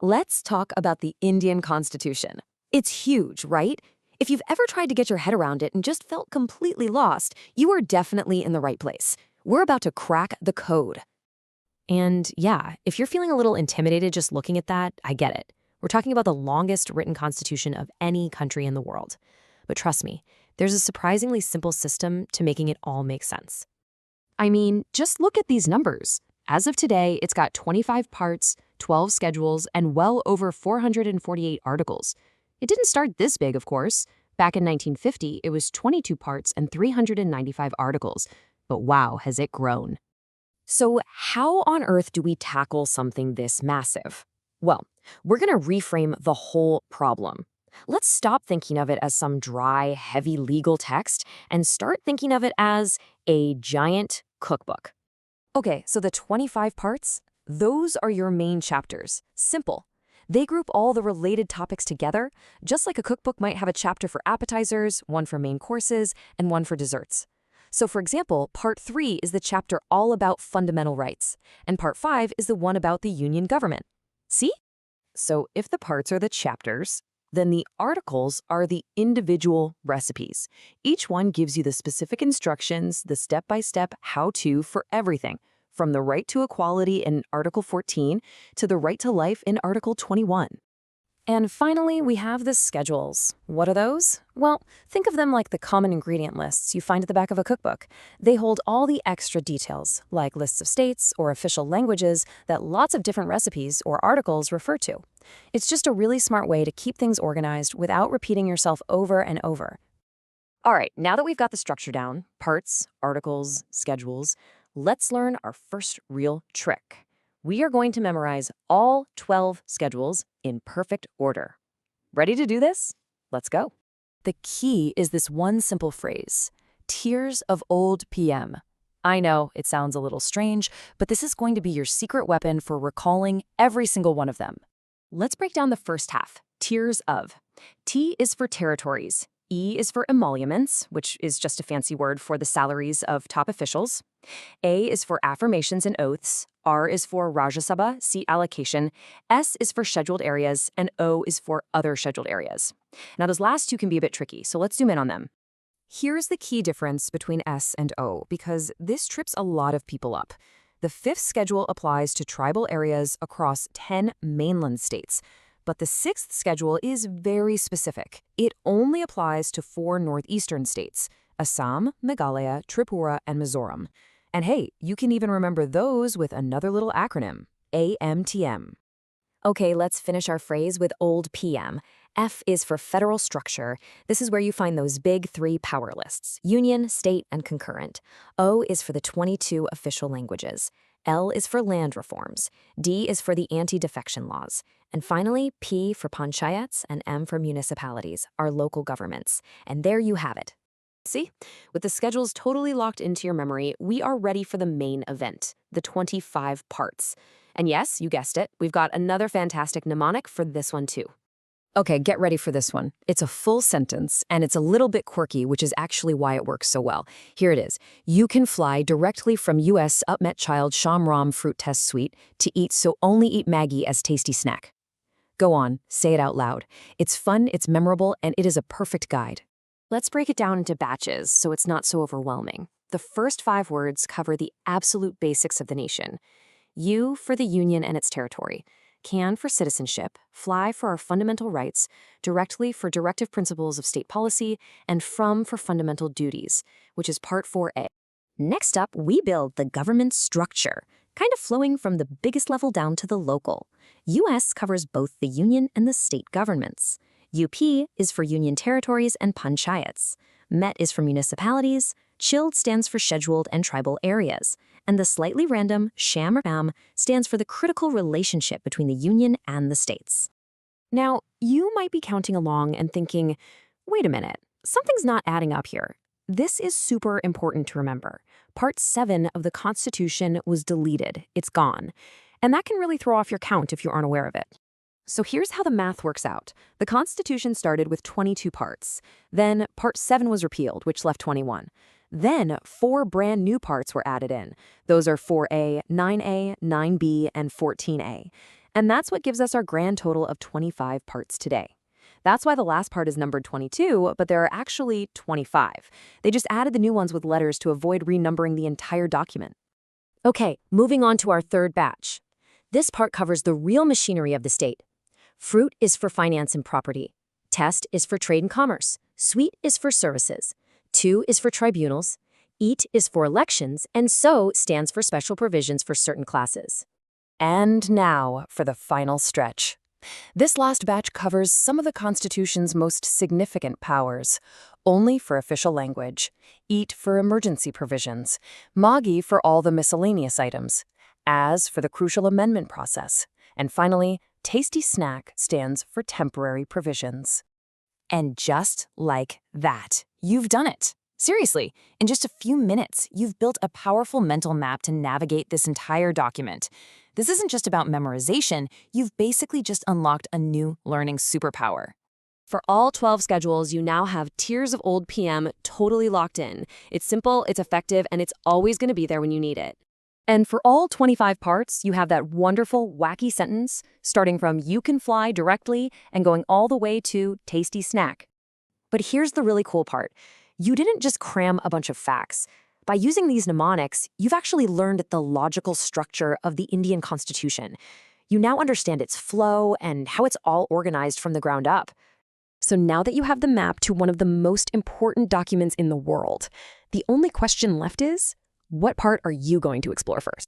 Let's talk about the Indian Constitution. It's huge, right? If you've ever tried to get your head around it and just felt completely lost, you are definitely in the right place. We're about to crack the code. And yeah, if you're feeling a little intimidated just looking at that, I get it. We're talking about the longest written constitution of any country in the world. But trust me, there's a surprisingly simple system to making it all make sense. I mean, just look at these numbers. As of today, it's got 25 parts, 12 schedules, and well over 448 articles. It didn't start this big, of course. Back in 1950, it was 22 parts and 395 articles. But wow, has it grown. So how on earth do we tackle something this massive? Well, we're going to reframe the whole problem. Let's stop thinking of it as some dry, heavy legal text and start thinking of it as a giant cookbook. Okay, so the 25 parts, those are your main chapters. Simple. They group all the related topics together, just like a cookbook might have a chapter for appetizers, one for main courses, and one for desserts. So for example, Part 3 is the chapter all about fundamental rights, and Part 5 is the one about the union government. See? So if the parts are the chapters, then the articles are the individual recipes. Each one gives you the specific instructions, the step-by-step how-to for everything, from the right to equality in Article 14 to the right to life in Article 21. And finally, we have the schedules. What are those? Well, think of them like the common ingredient lists you find at the back of a cookbook. They hold all the extra details, like lists of states or official languages that lots of different recipes or articles refer to. It's just a really smart way to keep things organized without repeating yourself over and over. All right, now that we've got the structure down, parts, articles, schedules, let's learn our first real trick. We are going to memorize all 12 schedules in perfect order. Ready to do this? Let's go. The key is this one simple phrase, Tiers of Old PM. I know it sounds a little strange, but this is going to be your secret weapon for recalling every single one of them. Let's break down the first half, tiers of. T is for territories. E is for emoluments, which is just a fancy word for the salaries of top officials. A is for affirmations and oaths. R is for Rajya Sabha, seat allocation. S is for scheduled areas, and O is for other scheduled areas. Now, those last two can be a bit tricky, so let's zoom in on them. Here's the key difference between S and O, because this trips a lot of people up. The fifth schedule applies to tribal areas across 10 mainland states. But the sixth schedule is very specific. It only applies to 4 northeastern states, Assam, Meghalaya, Tripura, and Mizoram. And hey, you can even remember those with another little acronym, AMTM. Okay, let's finish our phrase with Old PM. F is for federal structure. This is where you find those big 3 power lists, union, state, and concurrent. O is for the 22 official languages. L is for land reforms. D is for the anti-defection laws. And finally, P for panchayats and M for municipalities, our local governments. And there you have it. See? With the schedules totally locked into your memory, we are ready for the main event, the 25 parts. And yes, you guessed it, we've got another fantastic mnemonic for this one too. Okay, get ready for this one. It's a full sentence, and it's a little bit quirky, which is actually why it works so well. Here it is. You can fly directly from U.S. Upmet Child Shamram Fruit Test Suite to eat, so only eat Maggie as tasty snack. Go on, say it out loud. It's fun, it's memorable, and it is a perfect guide. Let's break it down into batches so it's not so overwhelming. The first 5 words cover the absolute basics of the nation. U for the union and its territory. Can for citizenship, fly for our fundamental rights, directly for directive principles of state policy, and from for fundamental duties, which is Part 4A. Next up, we build the government structure, kind of flowing from the biggest level down to the local. US covers both the union and the state governments. UP is for union territories and panchayats. Met is for municipalities. Chilled stands for scheduled and tribal areas. And the slightly random SHAM stands for the critical relationship between the union and the states. Now, you might be counting along and thinking, wait a minute, something's not adding up here. This is super important to remember. Part 7 of the Constitution was deleted. It's gone. And that can really throw off your count if you aren't aware of it. So here's how the math works out. The Constitution started with 22 parts. Then Part 7 was repealed, which left 21. Then 4 brand new parts were added in. Those are 4A, 9A, 9B, and 14A. And that's what gives us our grand total of 25 parts today. That's why the last part is numbered 22, but there are actually 25. They just added the new ones with letters to avoid renumbering the entire document. Okay, moving on to our third batch. This part covers the real machinery of the state. Fruit is for finance and property. Test is for trade and commerce. Sweet is for services. To is for tribunals. Eat is for elections, and so stands for special provisions for certain classes. And now for the final stretch. This last batch covers some of the Constitution's most significant powers. Only for official language. Eat for emergency provisions. Magi for all the miscellaneous items. As for the crucial amendment process. And finally, Tasty Snack stands for temporary provisions. And just like that, you've done it. Seriously, in just a few minutes, you've built a powerful mental map to navigate this entire document. This isn't just about memorization, you've basically just unlocked a new learning superpower. For all 12 schedules, you now have tiers of old PM totally locked in. It's simple, it's effective, and it's always going to be there when you need it. And for all 25 parts, you have that wonderful, wacky sentence, starting from "you can fly" directly and going all the way to "tasty snack." But here's the really cool part. You didn't just cram a bunch of facts. By using these mnemonics, you've actually learned the logical structure of the Indian Constitution. You now understand its flow and how it's all organized from the ground up. So now that you have the map to one of the most important documents in the world, the only question left is, what part are you going to explore first?